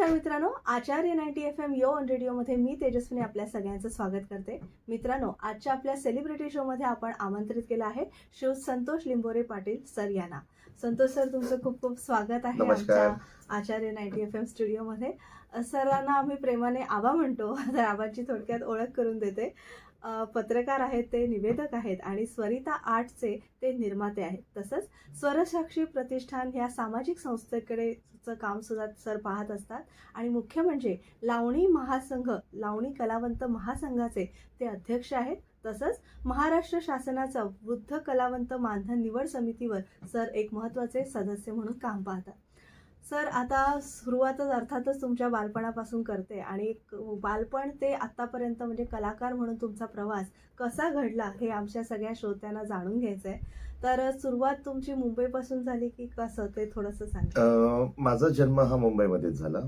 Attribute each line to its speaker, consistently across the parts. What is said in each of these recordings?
Speaker 1: नमस्कार मित्रांनो, आचार्य 90 FM yo on रेडिओमध्ये मी तेजस्विनी आपल्या सगळ्यांचं स्वागत करते. मित्रांनो, आजच्या आपल्या सेलिब्रिटी शोमध्ये आपण आमंत्रित केलं आहे श्री संतोष लिंबोरे पाटील सर यांना. संतोष सर, तुमचं खूप खूप स्वागत आहे आमच्या आचार्य 90 FM स्टुडिओमध्ये. सरांना आम्ही प्रेमाने आबा म्हणतो. तर आबाची थोडक्यात ओळख करून देते. पत्रकार आहेत, ते निवेदक आहेत आणि स्वरिता आर्टचे ते निर्माते आहेत. तसंच स्वरसाक्षी प्रतिष्ठान ह्या सामाजिक संस्थेकडे काम सुद्धा सर पाहत असतात. आणि मुख्य म्हणजे लावणी महासंघ, लावणी कलावंत महासंघाचे ते अध्यक्ष आहेत. तसंच महाराष्ट्र शासनाचा वृद्ध कलावंत मानधन निवड समितीवर सर एक महत्त्वाचे सदस्य म्हणून काम पाहतात. सर, आता सुरुवातच अर्थातच तुमच्या बालपणापासून करते आणि बालपण ते आत्तापर्यंत म्हणजे कलाकार म्हणून तुमचा प्रवास कसा घडला हे आमच्या सगळ्या श्रोत्यांना जाणून घ्यायचं आहे. तर सुरुवात तुमची मुंबईपासून झाली की कसं, ते थोडंसं सांगा.
Speaker 2: माझा जन्म हा मुंबईमध्येच झाला.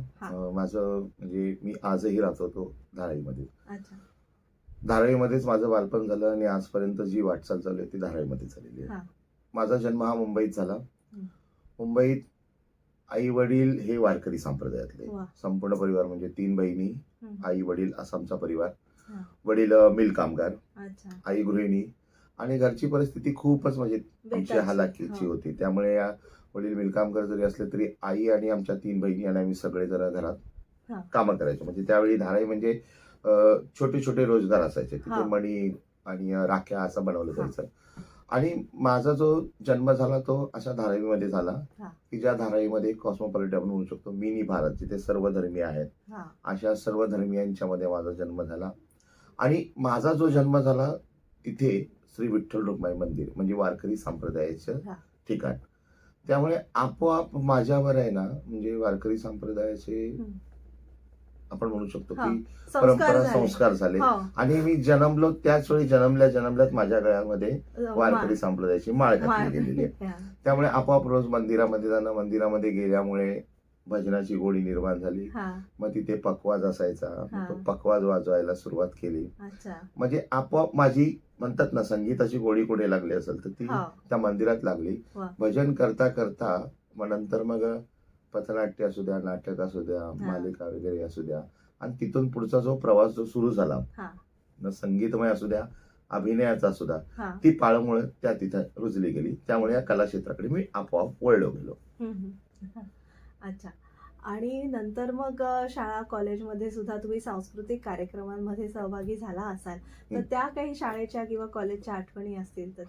Speaker 2: माझं म्हणजे मी आजही राहतो तो धारावीमध्ये.
Speaker 1: अच्छा.
Speaker 2: धारावीमध्येच माझं बालपण झालं आणि आजपर्यंत जी वाटचाल चालू आहे ती धारावीमध्ये झालेली आहे. माझा जन्म हा मुंबईत झाला. मुंबईत आई वडील हे वारकरी संप्रदायातले, संपूर्ण परिवार म्हणजे 3 बहिणी, आई वडील असा आमचा परिवार. वडील मिल कामगार, आई गृहिणी आणि घरची परिस्थिती खूपच म्हणजे आमची हालाकीची होती. त्यामुळे वडील मिल कामगार जरी असले तरी आई आणि आमच्या 3 बहिणी आणि आम्ही सगळे जरा घरात कामं करायचो. म्हणजे त्यावेळी धारावी म्हणजे छोटे छोटे रोजगार असायचे. तिथे मणी आणि राख्या असं बनवलं जायचं. आणि माझा जो जन्म झाला तो अशा धारावीमध्ये झाला की ज्या धारावीमध्ये कॉस्मोपॉलिटन आपण म्हणू शकतो, मिनी भारत, जिथे सर्व धर्मीय आहेत. अशा सर्व धर्मियांच्या मध्ये माझा जन्म झाला. आणि माझा जो जन्म झाला तिथे श्री विठ्ठल रुक्माई मंदिर म्हणजे वारकरी संप्रदायाचं ठिकाण. त्यामुळे आपोआप माझ्यावर आहे ना, म्हणजे वारकरी संप्रदायाचे आपण म्हणू शकतो की परंपरा संस्कार झाले. आणि मी जन्मलो त्याच वेळी जन्मल्यात माझ्या गळ्यामध्ये वारकरी संप्रदायाची माळ घातली गेलेली आहे. त्यामुळे आपोआप रोज मंदिरामध्ये जाणं, मंदिरामध्ये गेल्यामुळे भजनाची गोडी निर्माण झाली. मग तिथे पखवाज असायचा, तो पखवाज वाजवायला सुरुवात केली. म्हणजे आपोआप माझी म्हणतात ना संगीताची गोडी कुठे लागली असेल तर ती त्या मंदिरात लागली. भजन करता करता मग नंतर मग पथनाट्य असू द्या, नाटक असू द्या, मालिका वगैरे असू द्या, आणि तिथून पुढचा जो प्रवास जो सुरू झाला, संगीतमय असू द्या, अभिनयाचा असू द्या, ती पाळमुळे त्या तिथे रुजली गेली. त्यामुळे या कला क्षेत्राकडे मी आपोआप वळलो गेलो.
Speaker 1: अच्छा. आणि नंतर मग शाळा कॉलेजमध्ये सुद्धा तुम्ही सांस्कृतिक कार्यक्रमांमध्ये सहभागी झाला असाल, तर त्या काही शाळेच्या किंवा कॉलेजच्या आठवणी असतील तर?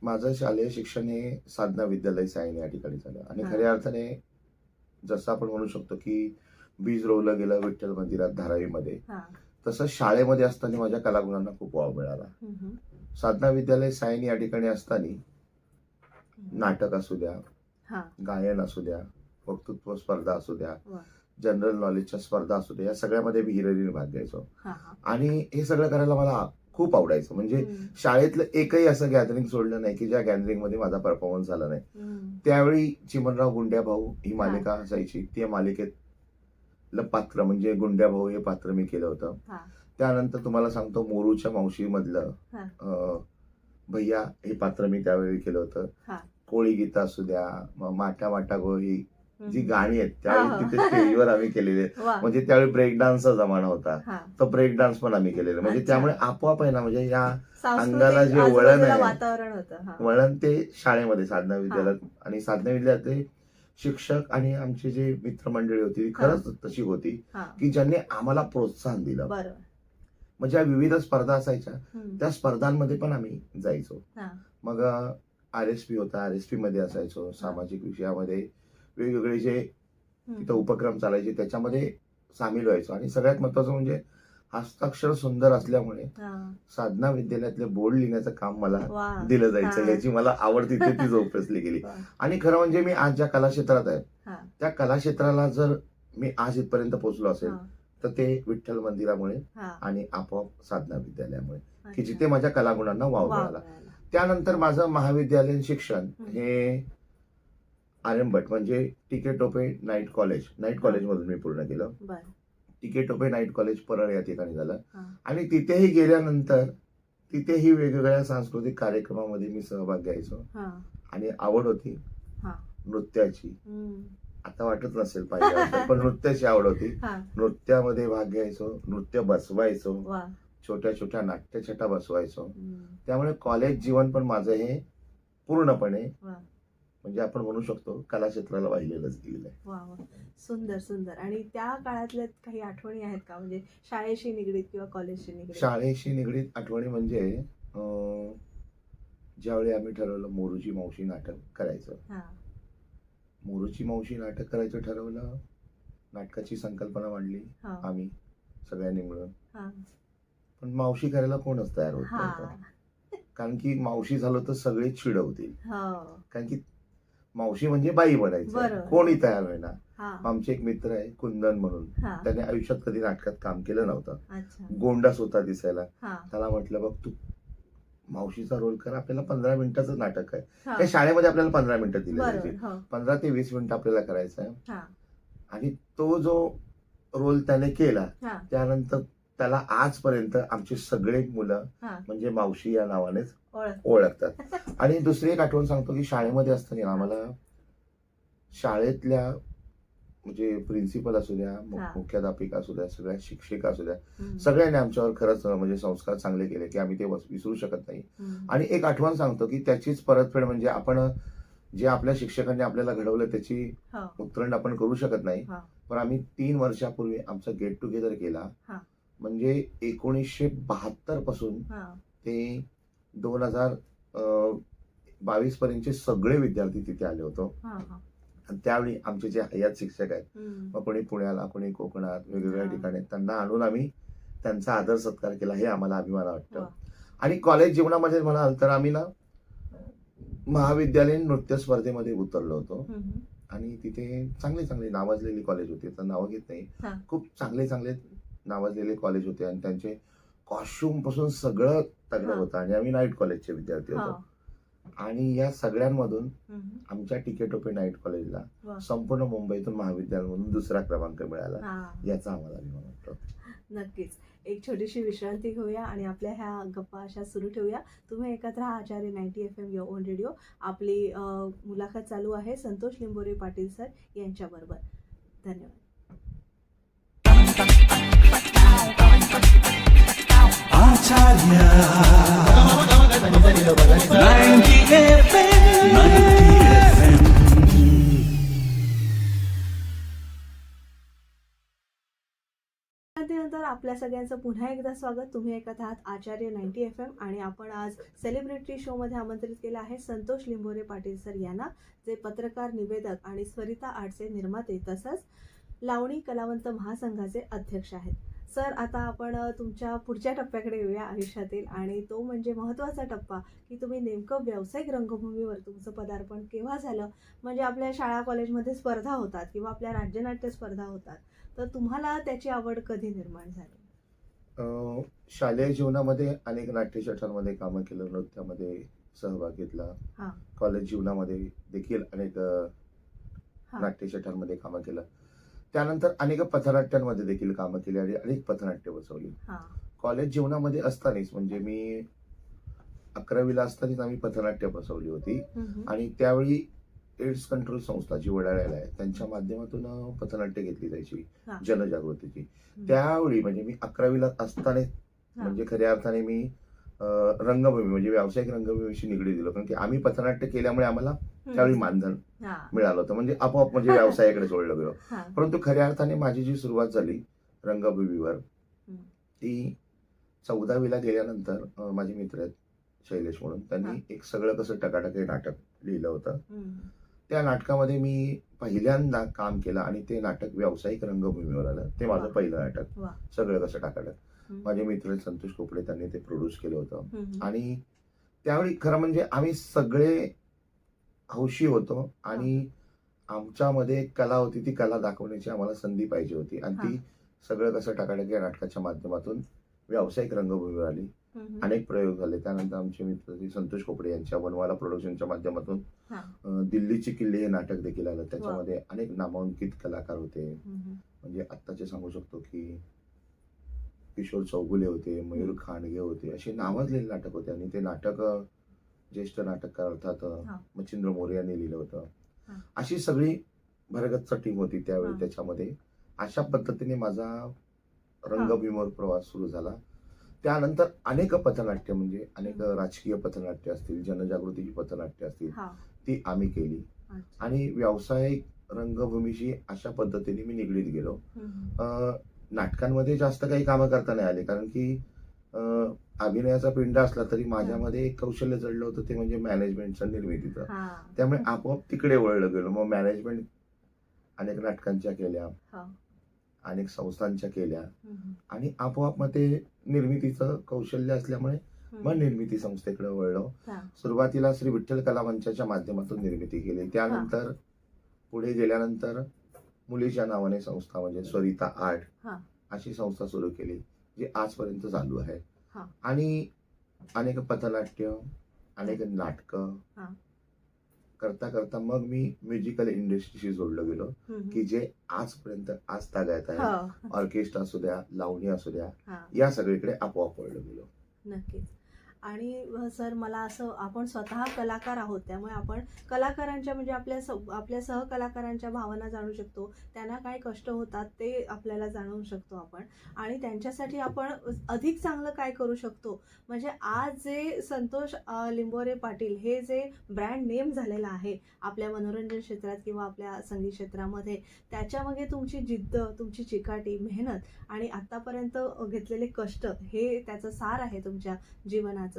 Speaker 2: माझं शालेय शिक्षण हे साधना विद्यालय सायन या ठिकाणी झालं. आणि खऱ्या अर्थाने जसं आपण म्हणू शकतो की बीज रोवलं गेलं विठ्ठल मंदिरात धारावीमध्ये, तसं शाळेमध्ये असताना माझ्या कलागुणांना खूप वाव मिळाला. साधना विद्यालय सायन या ठिकाणी असताना नाटक असू द्या, गायन असू द्या, वक्तृत्व स्पर्धा असू द्या, जनरल नॉलेजच्या स्पर्धा असू द्या, या सगळ्यामध्ये मी हिरिरीने भाग घ्यायचो. आणि हे सगळं करायला मला खूप आवडायचं. म्हणजे शाळेतलं एकही असं गॅदरिंग सोडलं नाही की ज्या गॅदरिंग मध्ये माझा परफॉर्मन्स झाला नाही. त्यावेळी चिमणराव गुंड्या भाऊ ही मालिका असायची, त्या मालिकेतलं पात्र म्हणजे गुंड्या भाऊ हे पात्र मी केलं होतं. त्यानंतर तुम्हाला सांगतो मोरूच्या मावशी मधलं भैया हे पात्र मी त्यावेळी केलं होतं. कोळी गीता असू द्या, माटा माटा गो ही जी गाणी आहेत त्यावेळी तिथे स्टेजवर आम्ही केलेले. म्हणजे त्यावेळी ब्रेक डान्सचा जमाना होता, तो ब्रेक डान्स पण आम्ही केलेला. म्हणजे त्यामुळे आपोआप आहे ना, म्हणजे या अंगाला जे वळण आहे, वळण ते शाळेमध्ये साधना विद्यालयात. आणि साधना विद्यालयातले शिक्षक आणि आमची जी मित्रमंडळी होती खरंच तशी होती की ज्यांनी आम्हाला प्रोत्साहन दिलं. म्हणजे विविध स्पर्धा असायच्या, त्या स्पर्धांमध्ये पण आम्ही जायचो. मग RSP होता, RSP मध्ये असायचो. सामाजिक विषयामध्ये वेगवेगळे जे तिथं उपक्रम चालायचे त्याच्यामध्ये सामील व्हायचो. आणि सगळ्यात महत्वाचं म्हणजे हस्ताक्षर सुंदर असल्यामुळे साधना विद्यालयातले बोर्ड लिहिण्याचं काम मला दिलं जायचं. याची मला आवड तिथे ती जोपासली गेली. आणि खरं म्हणजे मी आज ज्या कला क्षेत्रात आहे त्या कला क्षेत्राला जर मी आज इथपर्यंत पोहोचलो असेल तर ते विठ्ठल मंदिरामुळे आणि आपोआप साधना विद्यालयामुळे, की जिथे माझ्या कलागुणांना वाव मिळाला. त्यानंतर माझं महाविद्यालयीन शिक्षण हे आर्यन भट म्हणजे टी.के. टोपे नाईट कॉलेजमधून मी पूर्ण केलं. TK. Tope night college Parel या ठिकाणी झालं. आणि तिथेही गेल्यानंतर तिथेही वेगवेगळ्या सांस्कृतिक कार्यक्रमामध्ये मी सहभाग घ्यायचो. आणि आवड होती नृत्याची आता वाटत नसेल पाहिजे, पण नृत्याची आवड होती.
Speaker 1: हा.
Speaker 2: नृत्यामध्ये भाग घ्यायचो, नृत्य बसवायचो,
Speaker 1: वा.
Speaker 2: छोट्या छोट्या नाट्यछटा बसवायचो.
Speaker 1: हम्म.
Speaker 2: त्यामुळे कॉलेज जीवन पण माझं हे पूर्णपणे
Speaker 1: वा.
Speaker 2: म्हणजे आपण म्हणू शकतो कला क्षेत्राला वाहिलेलंच गेलेलं आहे.
Speaker 1: वा वा, सुंदर सुंदर. आणि त्या काळातल्या काही आठवणी आहेत का, म्हणजे शाळेशी निगडीत किंवा कॉलेजशी निगडीत?
Speaker 2: शाळेशी निगडीत आठवणी म्हणजे ज्यावेळी आम्ही ठरवलं मोरूची मावशी नाटक करायचं.
Speaker 1: हा.
Speaker 2: मोरूची मावशी नाटक करायचं ठरवलं, नाटकाची संकल्पना मांडली
Speaker 1: हा.
Speaker 2: आम्ही सगळ्यांनी मिळून.
Speaker 1: हा.
Speaker 2: पण मावशी करायला कोणच तयार होत
Speaker 1: हा.
Speaker 2: नव्हतं. कारण की मावशी झालो तर सगळे चिडवतील.
Speaker 1: हो.
Speaker 2: कारण की मावशी म्हणजे बाई बनायचं,
Speaker 1: बरोबर.
Speaker 2: कोणी तयार होईना.
Speaker 1: हा.
Speaker 2: आमचे एक मित्र आहे कुंदन म्हणून,
Speaker 1: हा.
Speaker 2: त्याने आयुष्यात कधी नाटकात काम केलं नव्हतं.
Speaker 1: अच्छा.
Speaker 2: गोंडाच होता दिसायला.
Speaker 1: हा.
Speaker 2: त्याला म्हटलं बघ तू मावशीचा रोल कर, आपल्याला 15 मिनिटाचं नाटक आहे.
Speaker 1: हा.
Speaker 2: त्या शाळेमध्ये आपल्याला 15 मिनिटं दिली जायची.
Speaker 1: बरोबर. हो.
Speaker 2: 15 ते 20 मिनिटं आपल्याला करायचं आहे.
Speaker 1: हा.
Speaker 2: आणि तो जो रोल त्याने केला
Speaker 1: हा.
Speaker 2: त्यानंतर त्याला आजपर्यंत आमची सगळे मुलं
Speaker 1: हा.
Speaker 2: म्हणजे मावशी या नावानेच
Speaker 1: ओळख.
Speaker 2: ओळखतात. आणि दुसरी एक आठवण सांगतो की शाळेमध्ये असताना आम्हाला शाळेतल्या म्हणजे प्रिन्सिपल असू द्या,
Speaker 1: हा.
Speaker 2: मुख्याध्यापिका असू द्या, सगळ्या शिक्षिका असू द्या,
Speaker 1: हम्म.
Speaker 2: सगळ्यांनी आमच्यावर खरंच म्हणजे संस्कार चांगले केले की आम्ही ते विसरू शकत नाही.
Speaker 1: हम्म.
Speaker 2: आणि एक आठवण सांगतो की त्याचीच परतफेड म्हणजे आपण जे आपल्या शिक्षकांनी आपल्याला घडवलं त्याची
Speaker 1: हो.
Speaker 2: उतरंड आपण करू शकत नाही.
Speaker 1: हा.
Speaker 2: पण आम्ही 3 वर्षापूर्वी आमचा गेट टुगेदर केला.
Speaker 1: हा.
Speaker 2: म्हणजे 1972 पासून
Speaker 1: हा.
Speaker 2: ते 2022 पर्यंतचे सगळे विद्यार्थी तिथे आले होतो.
Speaker 1: हा. हा.
Speaker 2: आणि त्यावेळी आमचे जे हयात शिक्षक आहेत,
Speaker 1: हम्म.
Speaker 2: मग कोणी पुण्याला, कोणी कोकणात, वेगवेगळ्या
Speaker 1: हा.
Speaker 2: ठिकाणी, त्यांना आणून आम्ही त्यांचा आदर सत्कार केला. हे आम्हाला अभिमान वाटतं.
Speaker 1: वा.
Speaker 2: आणि कॉलेज जीवनामध्ये म्हणाल तर आम्ही ना महाविद्यालयीन नृत्य स्पर्धेमध्ये उतरलो होतो.
Speaker 1: हम्म.
Speaker 2: आणि तिथे चांगली चांगली नावाजलेली कॉलेज होते, तर नावं घेत नाही,
Speaker 1: हा.
Speaker 2: खूप चांगले चांगले नावाजलेले कॉलेज होते आणि त्यांचे कॉस्ट्युम पासून सगळं तगडं
Speaker 1: हा.
Speaker 2: होतं. आणि आम्ही नाईट कॉलेजचे विद्यार्थी
Speaker 1: हा.
Speaker 2: होतो. आणि या सगळ्यांमधून
Speaker 1: हम्म.
Speaker 2: आमच्या टिकेटोपे नाईट कॉलेजला
Speaker 1: वा.
Speaker 2: संपूर्ण मुंबईतून महाविद्यालयामधून 2रा क्रमांक मिळाला.
Speaker 1: हा.
Speaker 2: याचा आम्हाला अभिमान वाटतो.
Speaker 1: नक्कीच. एक छोटीशी विश्रांती घेऊया आणि आपल्या ह्या गप्पा अशा सुरू ठेवूया. तुम्ही ऐकत राहा आचार्य 90 FM युअर ओन रेडिओ. आपली मुलाखत चालू आहे संतोष लिंबोरे पाटील सर यांच्याबरोबर. धन्यवाद.
Speaker 3: आचार्य 90 FM.
Speaker 1: त्यानंतर आपल्या सगळ्यांचं पुन्हा एकदा स्वागत. तुम्ही ऐकत आहात आचार्य 90 FM आणि आपण आज सेलिब्रिटी शो मध्ये आमंत्रित केलं आहे संतोष लिंबोरे पाटील सर यांना, जे पत्रकार, निवेदक आणि स्वरिता आर्टचे निर्माते तसंच लावणी कलावंत महासंघाचे अध्यक्ष आहेत. सर, आता आपण तुमच्या पुढच्या टप्प्याकडे येऊया आयुष्यातील, आणि तो म्हणजे महत्त्वाचा टप्पा की तुम्ही नेमकं व्यावसायिक रंगभूमीवर तुमचं पदार्पण केव्हा झालं. म्हणजे आपल्या शाळा कॉलेजमध्ये स्पर्धा होतात किंवा आपल्या राज्यनाट्य स्पर्धा होतात, तर तुम्हाला त्याची आवड कधी निर्माण झाली?
Speaker 2: शालेय जीवनामध्ये अनेक नाट्यछटांमध्ये कामं केलं, नृत्यामध्ये सहभाग घेतला.
Speaker 1: हा.
Speaker 2: कॉलेज जीवनामध्ये देखील अनेक
Speaker 1: हा.
Speaker 2: नाट्यछटांमध्ये कामं केलं. त्यानंतर अनेक पथनाट्यांमध्ये देखील कामं केली आणि अनेक पथनाट्य बसवली.
Speaker 1: हा.
Speaker 2: कॉलेज जीवनामध्ये असतानाच म्हणजे मी 11वीला असतानाच आम्ही पथनाट्य बसवली होती.
Speaker 1: हम्म.
Speaker 2: आणि त्यावेळी एड्स कंट्रोल संस्था जी वडाळ्याला आहे त्यांच्या माध्यमातून पथनाट्य घेतली जायची
Speaker 1: हा.
Speaker 2: जनजागृतीची. त्यावेळी म्हणजे मी 11वीला असताना म्हणजे खऱ्या अर्थाने मी रंगभूमी म्हणजे व्यावसायिक रंगभूमीशी निगडीत दिलो, कारण की आम्ही पथनाट्य केल्यामुळे आम्हाला त्यावेळी मानधन
Speaker 1: हा.
Speaker 2: मिळालं होतं, म्हणजे आपोआप म्हणजे व्यवसायाकडे जोडलं गेलो.
Speaker 1: हा.
Speaker 2: परंतु खऱ्या अर्थाने माझी जी सुरुवात झाली रंगभूमीवर
Speaker 1: हम्म.
Speaker 2: ती 14वीला गेल्यानंतर माझे मित्र आहेत शैलेश म्हणून, त्यांनी एक सगळं कसं टकाटक हे नाटक लिहिलं होतं.
Speaker 1: हम्म.
Speaker 2: त्या नाटकामध्ये मी पहिल्यांदा काम केलं आणि ते नाटक व्यावसायिक रंगभूमीवर आलं. ते माझं
Speaker 1: वा.
Speaker 2: पहिलं नाटक,
Speaker 1: वा.
Speaker 2: सगळं कसं टाकाटक.
Speaker 1: हम्म.
Speaker 2: माझे मित्र संतोष कोपडे त्यांनी ते प्रोड्यूस केलं होतं.
Speaker 1: हम्म.
Speaker 2: आणि त्यावेळी खरं म्हणजे आम्ही सगळे हौशी होतो आणि आमच्यामध्ये एक कला होती, ती कला दाखवण्याची आम्हाला संधी पाहिजे होती आणि ती सगळं कसं टाकाटक या नाटकाच्या माध्यमातून व्यावसायिक रंगभूमीवर आली.
Speaker 1: हम्म.
Speaker 2: अनेक प्रयोग झाले. त्यानंतर आमचे मित्र संतोष कोपडे यांच्या वनवाला प्रोडक्शनच्या माध्यमातून
Speaker 1: हा.
Speaker 2: दिल्लीची किल्ली हे नाटक देखील आलं. त्याच्यामध्ये अनेक नामांकित कलाकार होते.
Speaker 1: हम्म.
Speaker 2: म्हणजे आत्ताचे सांगू शकतो की किशोर चौगुले होते, मयूर खांडगे होते, असे नावाजलेले नाटक होते. आणि ते नाटक ज्येष्ठ नाटककार अर्थात
Speaker 1: हा.
Speaker 2: मच्छिंद्र मोरे यांनी लिहिलं होतं.
Speaker 1: हा.
Speaker 2: अशी सगळी भरगच्च टीम होती त्यावेळी
Speaker 1: हा.
Speaker 2: त्याच्यामध्ये. अशा पद्धतीने माझा रंगभूमीवर प्रवास सुरू झाला. त्यानंतर अनेक पथनाट्य म्हणजे अनेक राजकीय पथनाट्य असतील, जनजागृतीची पथनाट्य असतील,
Speaker 1: हा.
Speaker 2: ती आम्ही केली.
Speaker 1: अच्छा.
Speaker 2: आणि व्यावसायिक रंगभूमीशी अशा पद्धतीने मी निगडीत गेलो. नाटकांमध्ये जास्त काही कामं करता नाही आली, कारण की अभिनयाचा पिंड असला तरी माझ्यामध्ये एक कौशल्य जडलं होतं, ते म्हणजे मॅनेजमेंटचं, निर्मितीचं.
Speaker 1: हा.
Speaker 2: त्यामुळे आपोआप तिकडे वळलं गेलो. मग मॅनेजमेंट अनेक नाटकांच्या केल्या,
Speaker 1: हा.
Speaker 2: अनेक संस्थांच्या केल्या
Speaker 1: हम्म.
Speaker 2: आणि आपोआप मग ते निर्मितीचं कौशल्य असल्यामुळे मग निर्मिती संस्थेकडे वळलो.
Speaker 1: हा.
Speaker 2: सुरुवातीला श्री विठ्ठल कला मंचाच्या माध्यमातून निर्मिती केली. त्यानंतर पुढे गेल्यानंतर मुलीच्या नावाने संस्था म्हणजे स्वरिता आर्ट
Speaker 1: हा.
Speaker 2: अशी संस्था सुरू केली, जी आजपर्यंत चालू आहे.
Speaker 1: हा.
Speaker 2: आणि अनेक पथनाट्य, अनेक नाटकं
Speaker 1: हा.
Speaker 2: करता करता मग मी म्युझिकल इंडस्ट्रीशी जोडलो गेलो, की जे आजपर्यंत आज तागायत आहे.
Speaker 1: हो.
Speaker 2: ऑर्केस्ट्रा असू द्या, लावणी असू द्या,
Speaker 1: हा.
Speaker 2: या सगळीकडे आपोआप वळलो गेलो.
Speaker 1: नक्कीच. आणि सर मला असं, आपण स्वतः कलाकार आहोत त्यामुळे आपण कलाकारांच्या म्हणजे आपल्या सहकलाकारांच्या भावना जाणू शकतो, त्यांना काय कष्ट होतात ते आपल्याला जाणवू शकतो आपण, आणि त्यांच्यासाठी आपण अधिक चांगलं काय करू शकतो. म्हणजे आज जे संतोष लिंबोरे पाटील हे जे ब्रँड नेम झालेलं आहे आपल्या मनोरंजन क्षेत्रात किंवा आपल्या संगीत क्षेत्रामध्ये, त्याच्यामागे तुमची जिद्द, तुमची चिकाटी, मेहनत आणि आत्तापर्यंत घेतलेले कष्ट हे त्याचं सार आहे तुमच्या जीवनाचं.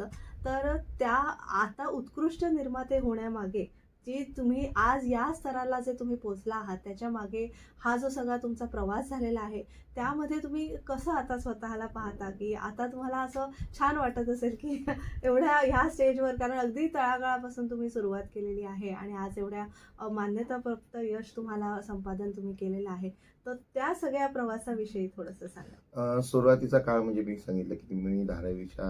Speaker 1: तर त्या आता उत्कृष्ट निर्माते होण्यामागे जी तुम्ही आज या स्तराला जे तुम्ही पोचला आहात, त्याच्या मागे हा जो सगळा तुमचा प्रवास झालेला आहे, त्यामध्ये तुम्ही कसं आता स्वतःला पाहता, की आता तुम्हाला असं छान वाटत असेल की एवढ्या ह्या स्टेजवर, कारण अगदी तळागाळापासून तुम्ही सुरुवात केलेली आहे आणि आज एवढ्या मान्यताप्राप्त यश तुम्हाला संपादन तुम्ही केलेलं आहे, तर त्या सगळ्या प्रवासाविषयी थोडंसं सांगा.
Speaker 2: सुरुवातीचा काळ म्हणजे मी सांगितलं की मी धारावीच्या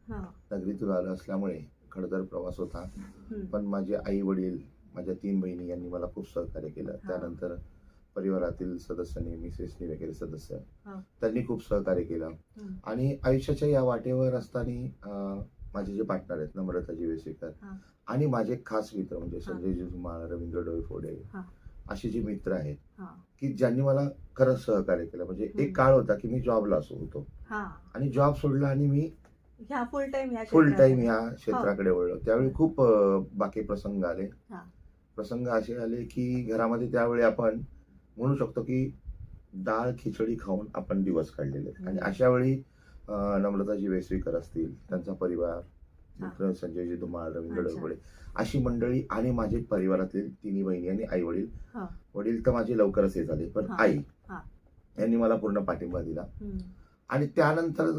Speaker 1: हा.
Speaker 2: नगरीतून आलो असल्यामुळे खडतर प्रवास होता. पण माझे आई वडील, माझ्या 3 बहिणी यांनी मला खूप सहकार्य केलं. त्यानंतर परिवारातील सदस्यांनी, मिसेसनी वगैरे सदस्य, त्यांनी खूप सहकार्य केलं. आणि आयुष्याच्या या वाटेवर असताना माझे जे पार्टनर आहेत, नम्रताजी वेसेकर, आणि माझे खास मित्र म्हणजे संजयजी धुमाळ, रवींद्र डोईफोडे, असे जे मित्र आहेत की ज्यांनी मला खरंच सहकार्य केलं. म्हणजे एक काळ होता की मी जॉबला होतो आणि जॉब सोडला आणि मी फुल टाइम ह्या क्षेत्राकडे वळलो. त्यावेळी खूप बाकी प्रसंग आले. प्रसंग असे आले की घरामध्ये त्यावेळी आपण म्हणू शकतो की डाळ खिचडी खाऊन आपण दिवस काढलेले. आणि अशा वेळी नम्रताजी वेसरीकर असतील, त्यांचा परिवार, मित्र संजयजी धुमाळ, रवींद्र डोईफोडे, अशी मंडळी, आणि माझे परिवारातील 3 बहिणी आणि आई वडील. वडील तर माझे लवकरच हे झाले, पण आई यांनी मला पूर्ण पाठिंबा दिला. आणि त्यानंतर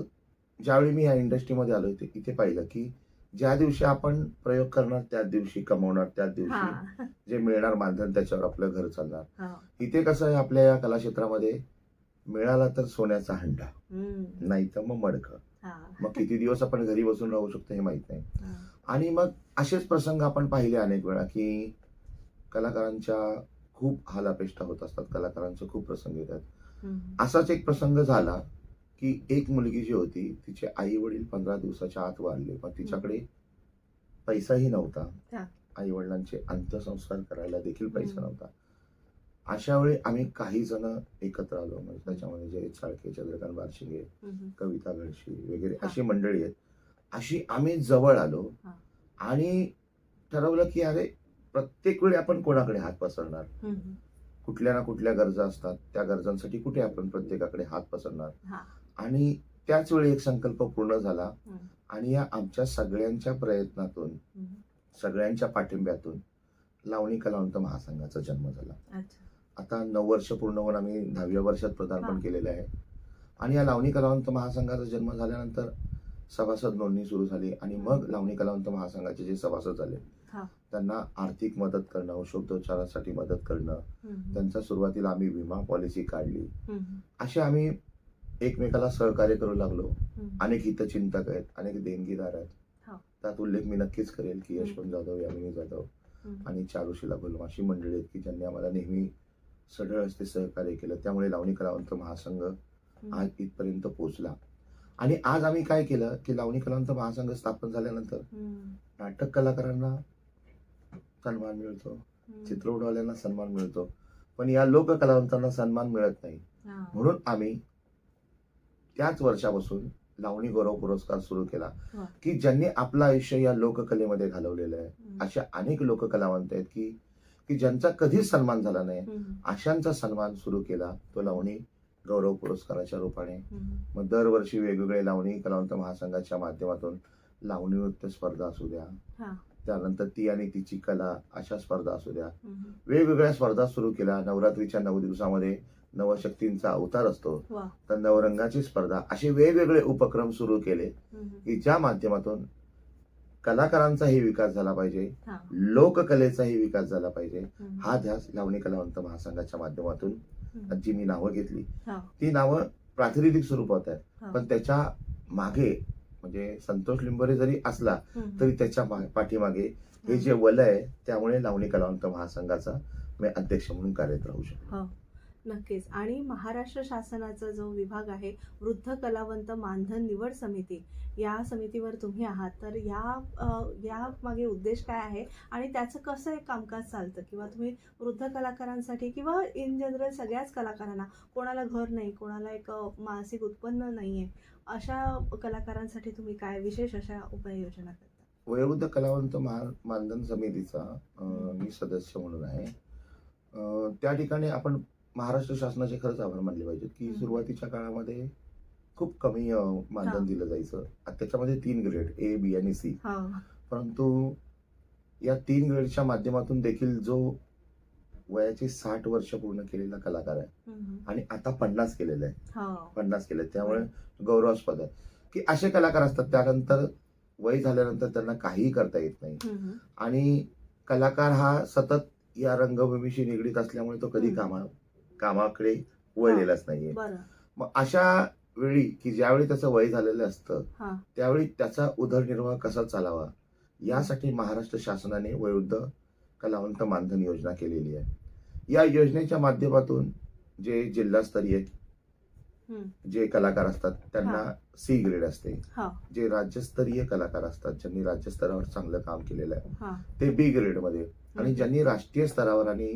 Speaker 2: ज्यावेळी मी या इंडस्ट्रीमध्ये आलो, इथे पाहिलं की ज्या दिवशी आपण प्रयोग करणार, त्याच दिवशी कमवणार, त्याच दिवशी जे मिळणार मानधन, त्याच्यावर आपलं घर चालणार. इथे कसं आहे, आपल्या या कला क्षेत्रामध्ये मिळाला तर सोन्याचा हंडा, नाही तर मग मडकं. मग किती दिवस आपण घरी बसून राहू शकतो हे माहित नाही. आणि मग असेच प्रसंग आपण पाहिले अनेक वेळा की कलाकारांच्या खूप हालापेष्टा होत असतात, कलाकारांचे खूप प्रसंग येतात. असाच एक प्रसंग झाला की एक मुलगी जी होती, तिचे आई वडील 15 दिवसाच्या आत वारले, पण तिच्याकडे पैसाही नव्हता, आई वडिलांचे अंत्यसंस्कार करायला देखील पैसा नव्हता. अशा वेळी आम्ही काही जण एकत्र आलो. म्हणजे त्याच्यामध्ये जयेश साळके, चंद्रकांत बारशिंगे, कविता घडशी वगैरे अशी मंडळी आहेत. अशी आम्ही जवळ आलो आणि ठरवलं की अरे, प्रत्येक वेळी आपण कोणाकडे हात पसरणार, कुठल्या ना कुठल्या गरजा असतात, त्या गरजांसाठी कुठे आपण प्रत्येकाकडे हात पसरणार. आणि त्याच वेळी एक संकल्प पूर्ण झाला आणि या आमच्या सगळ्यांच्या प्रयत्नातून, सगळ्यांच्या पाठिंब्यातून लावणी कलावंत महासंघाचा जन्म झाला. आता 9 वर्ष पूर्ण होऊन आम्ही 10व्या वर्षात पदार्पण केलेलं आहे. आणि या लावणी कलावंत महासंघाचा जन्म झाल्यानंतर सभासद नोंदणी सुरू झाली. आणि मग लावणी कलावंत महासंघाचे जे सभासद झाले, त्यांना आर्थिक मदत करणं, औषधोपचारासाठी मदत करणं, त्यांच्या सुरुवातीला आम्ही विमा पॉलिसी काढली. असे आम्ही एकमेकाला सहकार्य करू लागलो. अनेक हितचिंतक आहेत, अनेक देणगीदार आहेत. त्यात उल्लेख मी नक्कीच करेल की यशवंत जाधव, यामिनी जाधव आणि चारुशीला गुलम अशी मंडळी आहेत की ज्यांनी आम्हाला नेहमी सढळ हस्ते सहकार्य केलं. त्यामुळे लावणी कलावंत महासंघ आज इथपर्यंत पोहोचला. आणि आज आम्ही काय केलं की लावणी कलावंत महासंघ स्थापन झाल्यानंतर नाटक कलाकारांना सन्मान मिळतो, चित्रपटवाल्यांना सन्मान मिळतो, पण या लोककलावंतांना सन्मान मिळत नाही.
Speaker 1: हा.
Speaker 2: म्हणून आम्ही त्याच वर्षापासून लावणी गौरव पुरस्कार सुरू केला
Speaker 1: वा.
Speaker 2: की ज्यांनी आपलं आयुष्य या लोककलेमध्ये घालवलेलं आहे.
Speaker 1: हम्म.
Speaker 2: अशा अनेक लोककलावंत आहेत की की ज्यांचा कधीच सन्मान झाला नाही,
Speaker 1: हम्म.
Speaker 2: अशांचा सन्मान सुरू केला तो लावणी गौरव पुरस्काराच्या रूपाने.
Speaker 1: हम्म.
Speaker 2: मग दरवर्षी वेगवेगळे लावणी कलावंत महासंघाच्या माध्यमातून लावणी नृत्य स्पर्धा असू द्या,
Speaker 1: हा.
Speaker 2: त्यानंतर ती आणि तिची कला अशा स्पर्धा असू द्या,
Speaker 1: हम्म.
Speaker 2: वेगवेगळ्या स्पर्धा सुरू केल्या. नवरात्रीच्या 9 दिवसामध्ये नवशक्तींचा अवतार असतो,
Speaker 1: वा.
Speaker 2: तर नवरंगाची स्पर्धा, असे वेगवेगळे उपक्रम सुरू केले
Speaker 1: हम्म.
Speaker 2: की ज्या माध्यमातून कलाकारांचाही विकास झाला पाहिजे,
Speaker 1: हा.
Speaker 2: लोककलेचाही विकास झाला पाहिजे.
Speaker 1: हम्म.
Speaker 2: हा ध्यास लावणी कलावंत महासंघाच्या माध्यमातून
Speaker 1: हम्म.
Speaker 2: जी मी नावं घेतली
Speaker 1: हा.
Speaker 2: ती नावं प्रातिनिधिक स्वरूपात आहेत,
Speaker 1: हा.
Speaker 2: पण त्याच्या मागे म्हणजे संतोष लिंबोरे जरी असला
Speaker 1: हम्म.
Speaker 2: तरी त्याच्या पाठीमागे हे जे वलय आहे, त्यामुळे लावणी कलावंत महासंघाचा मी अध्यक्ष म्हणून कार्यरत राहू शकतो.
Speaker 1: हो, नक्कीच. आणि महाराष्ट्र शासनाचा जो विभाग आहे वृद्ध कलावंत मानधन निवड समिती, या समितीवर तुम्ही आहात, तर या मागे उद्देश काय आहे आणि त्याचं कसं एक कामकाज चालतं, किंवा तुम्ही वृद्ध कलाकारांसाठी किंवा इन जनरल सगळ्याच कलाकारांना, कोणाला घर नाही, कोणाला एक मानसिक उत्पन्न नाही आहे, अशा कलाकारांसाठी तुम्ही काय विशेष अशा उपाययोजना करता?
Speaker 2: वयोवृद्ध कलावंत मानधन समितीचा मी सदस्य म्हणून आहे. त्या ठिकाणी आपण महाराष्ट्र शासनाचे खरंच आभार मानले पाहिजेत की सुरुवातीच्या काळामध्ये खूप कमी मानधन दिलं जायचं. त्याच्यामध्ये 3 ग्रेड A, B आणि C. परंतु या 3 ग्रेडच्या माध्यमातून देखील जो वयाचे 60 वर्ष पूर्ण केलेला कलाकार आहे आणि आता 50 केलेला आहे, 50 केले, त्यामुळे गौरवास्पद आहे की असे कलाकार असतात त्यानंतर वय झाल्यानंतर त्यांना काहीही करता येत नाही आणि कलाकार हा सतत या रंगभूमीशी निगडीत असल्यामुळे तो कधी कामाकडे वळलेलाच नाहीये. मग अशा वेळी की ज्यावेळी त्याचं वय झालेलं असतं त्यावेळी त्याचा उदरनिर्वाह कसा चालावा यासाठी महाराष्ट्र शासनाने वयोवृद्ध कलावंत मानधन योजना केलेली आहे. या योजनेच्या माध्यमातून जे जिल्हास्तरीय जे कलाकार असतात त्यांना C ग्रेड असते, जे राज्यस्तरीय कलाकार असतात ज्यांनी राज्यस्तरावर चांगलं काम केलेलं आहे ते B ग्रेड मध्ये, आणि ज्यांनी राष्ट्रीय स्तरावर आणि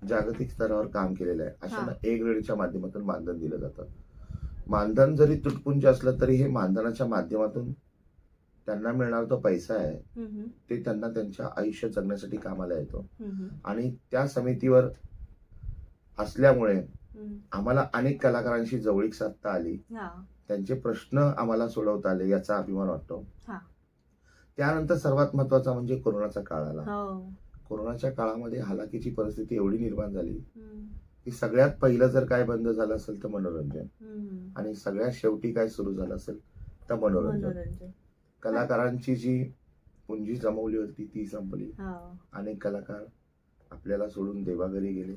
Speaker 2: जागतिक स्तरावर काम केलेलं आहे अशांना A ग्रेडच्या माध्यमातून मानधन दिलं जातं. मानधन जरी तुटपुंज असलं तरी हे मानधनाच्या माध्यमातून त्यांना मिळणारा तो पैसा आहे ते त्यांना त्यांच्या आयुष्य जगण्यासाठी कामाला येतो. आणि त्या समितीवर असल्यामुळे आम्हाला अनेक कलाकारांशी जवळीक साधता आली, त्यांचे प्रश्न आम्हाला सोडवता आले, याचा अभिमान वाटतो. त्यानंतर सर्वात महत्वाचा म्हणजे कोरोनाचा काळ आला. कोरोनाच्या काळामध्ये हालाकीची परिस्थिती एवढी निर्माण झाली की सगळ्यात पहिलं जर काय बंद झालं असेल तर मनोरंजन, आणि सगळ्यात शेवटी काय सुरू झालं असेल तर मनोरंजन. कलाकारांची जी पुंजी जमवली होती ती संपली. अनेक कलाकार आपल्याला सोडून देवाघरी गेले.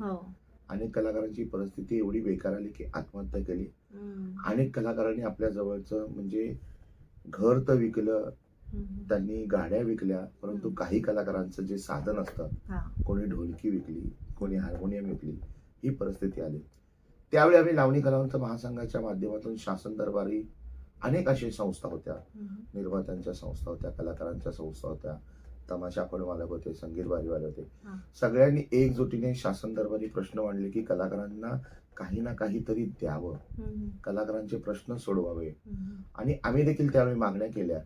Speaker 2: अनेक कलाकारांची परिस्थिती एवढी बेकार आली की आत्महत्या केली. अनेक कलाकारांनी आपल्या जवळचं म्हणजे घर तर विकलं, त्यांनी गाड्या विकल्या, परंतु काही कलाकारांचं जे साधन असतं, कोणी ढोलकी विकली, कोणी हार्मोनियम विकली, ही परिस्थिती आली. त्यावेळी आम्ही लावणी कलावंत महासंघाच्या माध्यमातून शासन दरबारी अनेक अशा संस्था होत्या, निर्मात्यांच्या संस्था होत्या, कलाकारांच्या संस्था होत्या, तमाशा मालक होते, संगीत बारीवाले होते, सगळ्यांनी एकजुटीने शासन दरबारी प्रश्न मांडले की कलाकारांना काही ना काहीतरी द्यावं, कलाकारांचे प्रश्न सोडवावे. आणि आम्ही देखील त्यावेळी मागण्या केल्या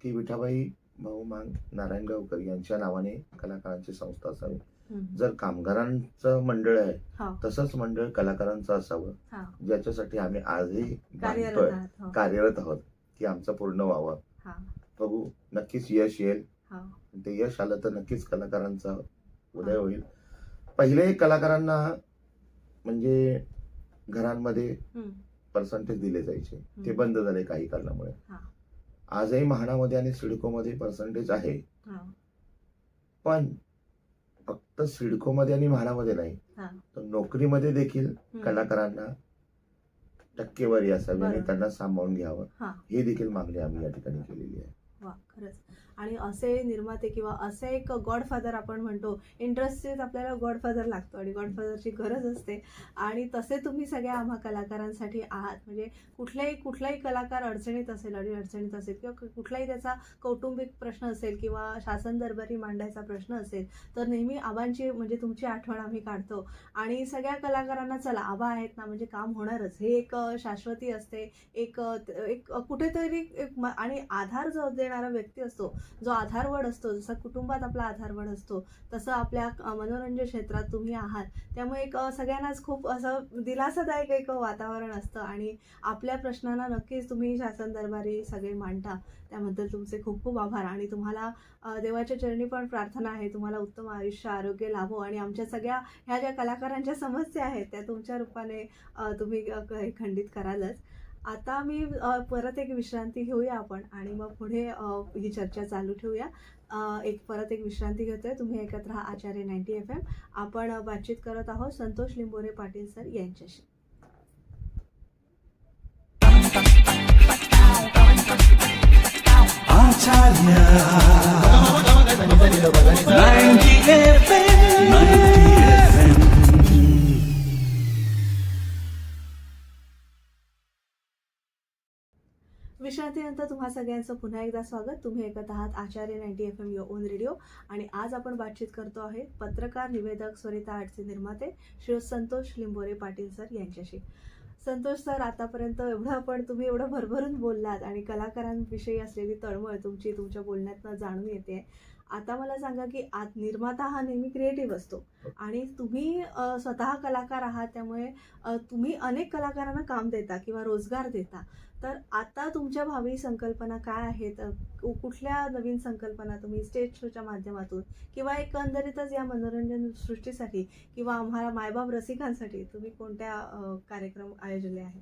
Speaker 2: की विठाबाई भाऊ मांग नारायणगावकर यांच्या नावाने कलाकारांची संस्था असावी. जर कामगारांचं मंडळ आहे तसंच मंडळ कलाकारांचं असावं, ज्याच्यासाठी आम्ही आजही कार्यरत आहोत की आमचं पूर्ण व्हावं. बघू, नक्कीच यश येईल. ते यश आलं तर नक्कीच कलाकारांचा उदय होईल. पहिले कलाकारांना म्हणजे घरांमध्ये पर्सेंटेज दिले जायचे, ते बंद झाले काही कारणामुळे. आजही म्हाडामध्ये आणि सिडकोमध्ये पर्सेंटेज आहे, पण फक्त सिडकोमध्ये आणि म्हाडामध्ये नाही तर नोकरीमध्ये देखील कलाकारांना टक्केवारी असावी आणि त्यांना सांभाळून घ्यावं, ही देखील मागणी आम्ही या ठिकाणी केलेली आहे.
Speaker 1: खरंच. आणि असे निर्माते किंवा असे एक गॉडफादर आपण म्हणतो, इंडस्ट्रीत आपल्याला गॉडफादर लागतो आणि गॉडफादरची गरज असते. आणि तसे तुम्ही सगळ्या आम्हा कलाकारांसाठी आहात. म्हणजे कुठलाही कलाकार अडचणीत असेल, अडचणीत असेल किंवा कुठलाही त्याचा कौटुंबिक प्रश्न असेल किंवा शासन दरबारी मांडायचा प्रश्न असेल, तर नेहमी आबांची म्हणजे तुमची आठवण आम्ही काढतो. आणि सगळ्या कलाकारांना चला आबा आहेत ना म्हणजे काम होणारच, हे एक शाश्वती असते. एक एक कुठेतरी आणि आधार जो देणारा व्यक्ती असतो, जो आधारवड असतो, जसा कुटुंबात आपला आधारवड असतो, तसं आपल्या मनोरंजन क्षेत्रात तुम्ही आहात. त्यामुळे एक सगळ्यांनाच खूप असं दिलासादायक एक वातावरण असतं. आणि आपल्या प्रश्नांना नक्कीच तुम्ही शासन दरबारी सगळे मांडता, त्याबद्दल तुमचे खूप खूप आभार. आणि तुम्हाला देवाच्या चरणी पण प्रार्थना आहे, तुम्हाला उत्तम आयुष्य आरोग्य लाभो आणि आमच्या सगळ्या ह्या ज्या कलाकारांच्या समस्या आहेत त्या तुमच्या रूपाने तुम्ही खंडित करालच. आता मी परत एक विश्रांती घेऊया आपण आणि मग पुढे ही चर्चा चालू ठेवूया. परत एक विश्रांती घेतोय. तुम्ही ऐकत राहा आचार्य 90 FM. आपण बातचीत करत आहोत संतोष लिंबोरे पाटील सर यांच्याशी.
Speaker 3: Acharya 90 FM 90 FM.
Speaker 1: विश्रांतीनंतर तुम्हा सगळ्यांचं पुन्हा एकदा स्वागत. तुम्ही ऐकत आहात आचार्य 90 FM युअर ओन रेडिओ. आणि आज आपण बातचीत करतो आहे पत्रकार, निवेदक, स्वरिता आर्टचे निर्माते श्री संतोष लिंबोरे पाटील सर यांच्याशी. संतोष सर, आतापर्यंत तुम्ही एवढं भरभरून बोललात आणि कलाकारांविषयी असलेली तळमळ तुमच्या बोलण्यातनं जाणून येते. आता मला सांगा की निर्माता हा नेहमी क्रिएटिव्ह असतो आणि तुम्ही स्वतः कलाकार आहात, त्यामुळे तुम्ही अनेक कलाकारांना काम देता किंवा रोजगार देता. तर आता तुमच्या भावी संकल्पना काय आहेत? कुठल्या नवीन संकल्पना तुम्ही स्टेज शोच्या माध्यमातून किंवा एकंदरीतच या मनोरंजन सृष्टीसाठी किंवा आम्हाला मायबाप रसिकांसाठी तुम्ही कोणत्या कार्यक्रम आयोजले आहेत?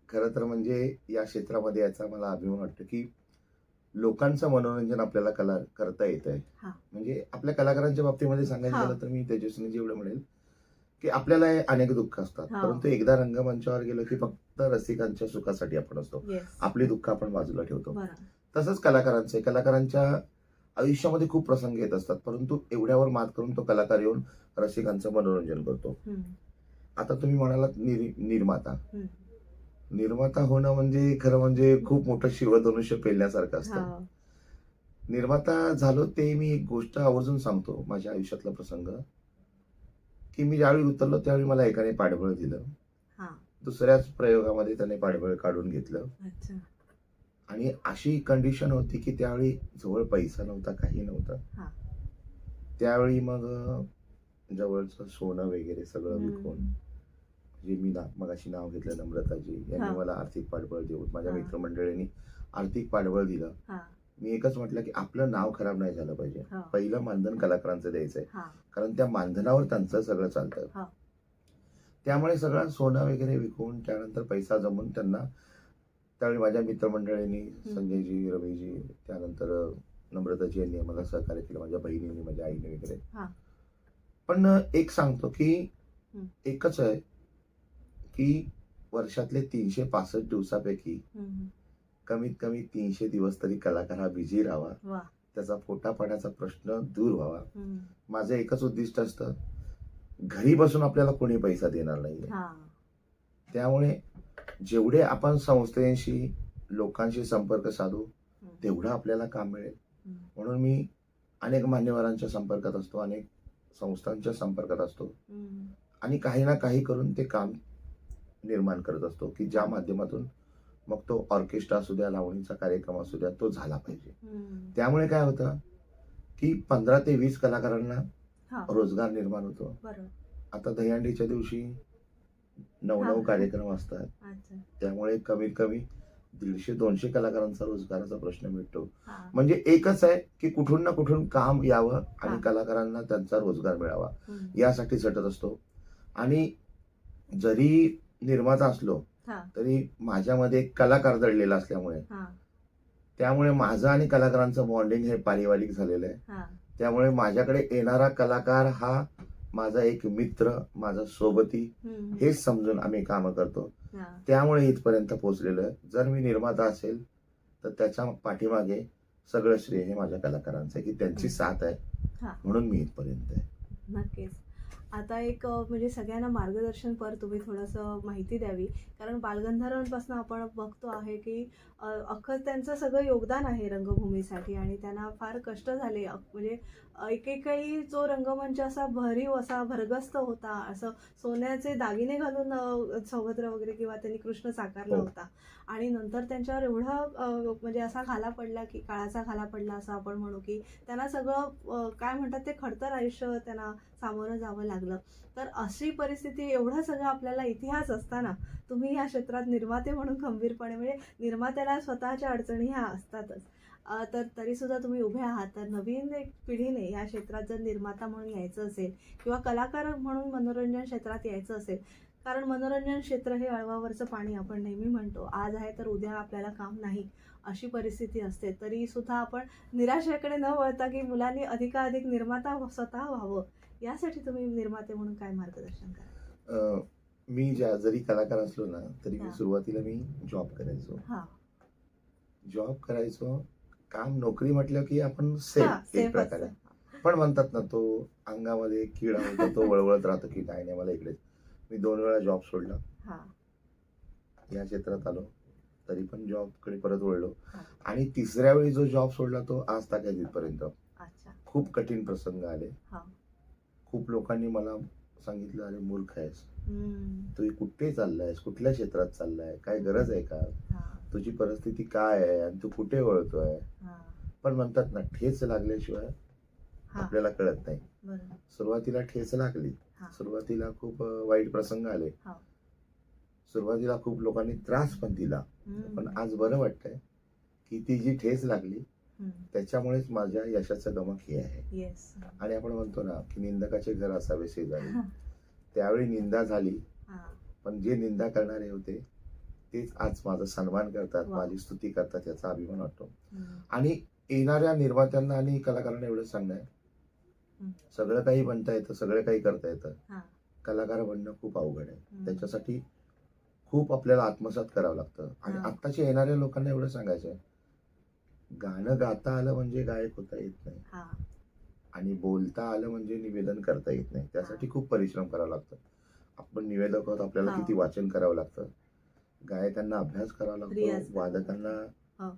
Speaker 2: खरं तर म्हणजे या क्षेत्रामध्ये याचा मला अभिमान वाटतो की लोकांचं मनोरंजन आपल्याला करता येत आहे.
Speaker 1: हा.
Speaker 2: म्हणजे आपल्या कलाकारांच्या बाबतीमध्ये सांगायचं
Speaker 1: हा.
Speaker 2: झालं तर मी तेजस्वीने जेवढं म्हणेल की आपल्याला अनेक दुःख असतात,
Speaker 1: हा.
Speaker 2: परंतु एकदा रंगमंचावर गेलो की फक्त रसिकांच्या सुखासाठी आपण असतो,
Speaker 1: येस,
Speaker 2: आपली दुःख आपण बाजूला ठेवतो.
Speaker 1: बरं.
Speaker 2: तसंच कलाकारांच्या आयुष्यामध्ये खूप प्रसंग येत असतात, परंतु एवढ्यावर मात करून तो कलाकार येऊन रसिकांचं मनोरंजन करतो. आता तुम्ही म्हणालात निर्माता. निर्माता होणं म्हणजे खरं म्हणजे खूप मोठं शिवधनुष्य पेलण्यासारखं असतं. निर्माता झालो ते मी एक गोष्ट आवर्जून सांगतो, माझ्या आयुष्यातला प्रसंग की मी ज्यावेळी उतरलो त्यावेळी मला एकाने पाठबळ दिलं. दुसऱ्याच प्रयोगामध्ये त्याने पाठबळ काढून घेतलं. आणि अशी कंडिशन होती की त्यावेळी जवळ पैसा नव्हता, काही नव्हतं. त्यावेळी मग जवळचं सोनं वगैरे सगळं विकून, जे मी मगाशी नाव घेतलं नम्रताजी यांनी मला आर्थिक पाठबळ देऊन, माझ्या मित्रमंडळींनी आर्थिक पाठबळ दिलं. मी एकच म्हटलं की आपलं नाव खराब नाही झालं पाहिजे. पहिलं मानधन कलाकारांचं द्यायचंय, कारण त्या मानधनावर त्यांचं सगळं चालतं. त्यामुळे सगळं सोनं वगैरे विकून त्यानंतर पैसा जमून त्यांना त्यावेळी माझ्या मित्रमंडळींनी, संजयजी, रवीजी, त्यानंतर नम्रताजी यांनी मला सहकार्य केलं, माझ्या बहिणींनी, माझ्या आईने वगैरे. पण एक सांगतो की एकच आहे की वर्षातले 365 दिवसापैकी कमीत कमी 300 दिवस तरी कलाकार हा बिझी राहावा, त्याचा पोटापाण्याचा प्रश्न दूर व्हावा. माझं एकच उद्दिष्ट असतं, घरी बसून आपल्याला कोणी पैसा देणार नाहीये. त्यामुळे जेवढे आपण संस्थेशी, लोकांशी संपर्क साधू तेवढं आपल्याला काम मिळेल. म्हणून मी अनेक मान्यवरांच्या संपर्कात असतो, अनेक संस्थांच्या संपर्कात असतो आणि काही ना काही करून ते काम निर्माण करत असतो की ज्या माध्यमातून मग तो ऑर्केस्ट्रा असू द्या, लावणीचा कार्यक्रम असू द्या, तो झाला पाहिजे. त्यामुळे काय होतं की 15 ते 20 कलाकारांना रोजगार निर्माण होतो. आता दहीहंडीच्या दिवशी 9 कार्यक्रम असतात, त्यामुळे कमीत कमी 150-200 कलाकारांचा रोजगाराचा प्रश्न मिळतो. म्हणजे एकच आहे की कुठून ना कुठून काम यावं आणि कलाकारांना त्यांचा रोजगार मिळावा, यासाठी झटत असतो. आणि जरी निर्माता असलो तरी माझ्यामध्ये एक कलाकार दडलेला असल्यामुळे त्यामुळे माझं आणि कलाकारांचं बॉन्डिंग हे पारिवारिक झालेलं आहे. त्यामुळे माझ्याकडे येणारा कलाकार हा माझा एक मित्र, माझा सोबती हेच समजून आम्ही कामं करतो. त्यामुळे इथपर्यंत पोहोचलेलो आहे. जर मी निर्माता असेल तर त्याच्या पाठीमागे सगळं श्रेय हे माझ्या कलाकारांचं आहे की त्यांची साथ आहे
Speaker 1: हा.
Speaker 2: म्हणून मी इथपर्यंत आहे.
Speaker 1: नक्कीच. आता एक म्हणजे सगळ्यांना मार्गदर्शनपर तुम्ही थोडंसं माहिती द्यावी, कारण बालगंधर्वांपासून आपण बघतो आहे की अख्खं त्यांचं सगळं योगदान आहे रंगभूमीसाठी आणि त्यांना फार कष्ट झाले. म्हणजे एकेकाळी जो रंगमंच असा भरीव असा भरगस्त होता, असं सोन्याचे दागिने घालून सौभद्र वगैरे किंवा त्यांनी कृष्ण साकारला
Speaker 2: हो.
Speaker 1: होता आणि नंतर त्यांच्यावर एवढा म्हणजे असा घाला पडला की काळाचा घाला पडला असं आपण म्हणू की त्यांना सगळं काय म्हणतात ते खडतर आयुष्य त्यांना सामोरं जावं लागलं. तर अशी परिस्थिती, एवढं सगळं आपल्याला इतिहास असताना तुम्ही या क्षेत्रात निर्माते म्हणून खंबीरपणे, म्हणजे निर्मात्याला स्वतःच्या अडचणी ह्या असतातच, तर तरीसुद्धा तुम्ही उभे आहात. तर नवीन एक पिढीने या क्षेत्रात जर निर्माता म्हणून यायचं असेल किंवा कलाकार म्हणून मनोरंजन क्षेत्रात यायचं असेल, कारण मनोरंजन क्षेत्र हे अळवावरचं पाणी आपण नेहमी म्हणतो, आज आहे तर उद्या आपल्याला काम नाही अशी परिस्थिती असते, तरी सुद्धा आपण निराशेकडे न वळता की मुलांनी अधिकाधिक निर्माता स्वतः व्हावं, यासाठी तुम्ही निर्माते म्हणून काय मार्गदर्शन करा?
Speaker 2: मी जरी कलाकार असलो ना तरी मी
Speaker 1: हा.
Speaker 2: सुरुवातीला मी जॉब करायचो.
Speaker 1: हा.
Speaker 2: जॉब करायचो. काम नोकरी म्हटलं की आपण सेफ
Speaker 1: हा,
Speaker 2: एक
Speaker 1: safe
Speaker 2: प्रकारे.
Speaker 1: असतं.
Speaker 2: पण म्हणतात ना तो अंगामध्ये किडा होता तो वळवळत राहतो की काय नाही मला इकडे. मी 2 वेळा जॉब सोडला,
Speaker 1: हा.
Speaker 2: या क्षेत्रात आलो, तरी पण जॉबकडे परत वळलो
Speaker 1: हा.
Speaker 2: आणि तिसऱ्या वेळी जो जॉब सोडला तो आज तागायत इथपर्यंत.
Speaker 1: अच्छा.
Speaker 2: खूप कठीण प्रसंग आले.
Speaker 1: हा.
Speaker 2: खूप लोकांनी मला सांगितलं अरे मूर्ख आहेस,
Speaker 1: हम्म.
Speaker 2: तू कुठे चाललायस, कुठल्या क्षेत्रात चाललाय, काय गरज आहे का,
Speaker 1: हा.
Speaker 2: तुझी परिस्थिती काय आहे आणि तू कुठे वळतोय.
Speaker 1: हा.
Speaker 2: पण म्हणतात ना ठेच लागल्याशिवाय
Speaker 1: हा.
Speaker 2: आपल्याला कळत नाही.
Speaker 1: बरोबर.
Speaker 2: सुरुवातीला ठेच लागली,
Speaker 1: हा.
Speaker 2: सुरुवातीला खूप वाईट प्रसंग आले,
Speaker 1: हा.
Speaker 2: सुरुवातीला खूप लोकांनी त्रास पण दिला.
Speaker 1: हम्म.
Speaker 2: पण आज बरं वाटतंय की ती जी ठेच लागली
Speaker 1: हम्म.
Speaker 2: त्याच्यामुळेच माझ्या यशाचं गमक हे आहे.
Speaker 1: येस.
Speaker 2: आणि आपण म्हणतो ना की निंदकाचे घर असावे शेजारी.
Speaker 1: हा.
Speaker 2: त्यावेळी निंदा झाली,
Speaker 1: हा.
Speaker 2: पण जे निंदा करणारे होते तेच आज माझा सन्मान करतात,
Speaker 1: वा.
Speaker 2: माझी स्तुती करतात, याचा अभिमान वाटतो.
Speaker 1: हम्म.
Speaker 2: आणि येणाऱ्या निर्मात्यांना आणि कलाकारांना एवढं सांगणं आहे, सगळं काही बनता येतं, सगळं काही करता येतं,
Speaker 1: हा.
Speaker 2: कलाकार बनणं खूप अवघड आहे.
Speaker 1: हम्म.
Speaker 2: त्याच्यासाठी खूप आपल्याला आत्मसात करावं लागतं. आणि
Speaker 1: हा.
Speaker 2: आत्ताच्या येणाऱ्या लोकांना एवढं सांगायचं आहे, गाणं गाता आलं म्हणजे गायक होता येत नाही
Speaker 1: हा.
Speaker 2: आणि बोलता आलं म्हणजे निवेदन करता येत नाही. त्यासाठी खूप परिश्रम करावा लागतं. आपण निवेदक आहोत, आपल्याला
Speaker 1: हा.
Speaker 2: किती वाचन करावं लागतं, गायकांना अभ्यास करावा
Speaker 1: रियाज
Speaker 2: लागतो,
Speaker 1: करावा
Speaker 2: वादकांना
Speaker 1: हो.